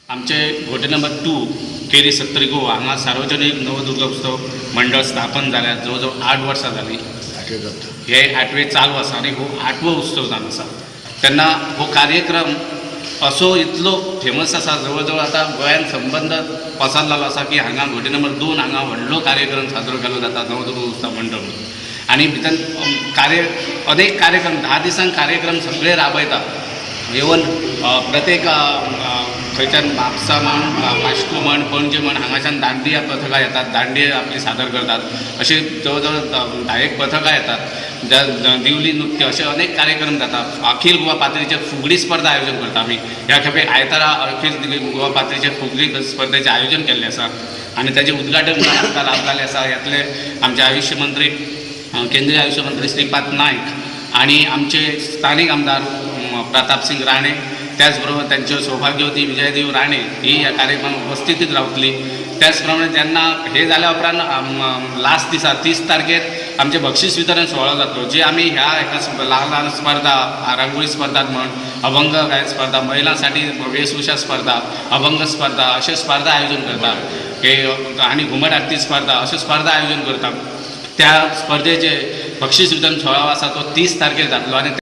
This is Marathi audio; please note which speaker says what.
Speaker 1: आमचे घोटे नंबर 2 केरी सत्तरी गोवा हांगा सार्वजनीक नवदुर्गा उत्सव मंडळ स्थापन जाल्या जवळजवळ 8 वर्सां जालीं. हे 8वें चालू आसा आनी हो 8वो उत्सव जावन आसा. तेन्ना हो कार्यक्रम असो इतलो फेमस आसा जवळजवळ आतां गोंयांत संबंद पसरलेलो आसा की हांगा घोटे नंबर 2 हांगा व्हडलो कार्यक्रम साजरो केलो जाता नवदुर्गा उत्सव मंडळ म्हणून. आनी भितर अनेक कार्यक्रम 10 दिसांक कार्यक्रम सगळे राबयता. इवन प्रत्येक खंयच्यान म्हापसा म्हण वास्को म्हण पणजे म्हण हांगाच्यान दांडिया पथकां येतात, दांडिया आपली सादर करतात. अशी जवळजवळ 10 पथकां येतात. दिवली नृत्य असे अनेक कार्यक्रम जातात. अखिल गोवा पातळीचेर फुगडी स्पर्धा आयोजन करता आमी. ह्या खेपे आयतारा अखिल गोवा पातळीचेर फुगडी स्पर्धेचें आयोजन केल्लें आसा आनी ताचें उद्घाटन आमकां लाभलेलें आसा. ह्यातले आमचे आयुश्य मंत्री केंद्रीय आयुश्य मंत्री श्रीपाद नायक आनी आमचे स्थानीक आमदार प्रताप सिंग राणे, त्याच बरोबर त्यांचे सौभाग्यवती विजयदेव राणे ही ह्या कार्यक्रमात उपस्थितीत रावतली. त्याच प्रमाणे जेन्ना हे जाल्या उपरांत लास्ट दिसा 30 तारखेर आमचे बक्षीस वितरण सुवाळो जातलो, जे आमी ह्या एका ल्हान ल्हान स्पर्धा, रांगोळी स्पर्धा म्हण, अभंग गायन स्पर्धा, महिलांसाठी वेशभूषा स्पर्धा, अभंग स्पर्धा अशे स्पर्धा आयोजन करतात. हे आनी घुमट आरती स्पर्धा अश्यो स्पर्धा आयोजन करतात. त्या स्पर्धेचे बक्षीस वितरण सुवाळो आसा तो 30 तारखेर जातलो. आनी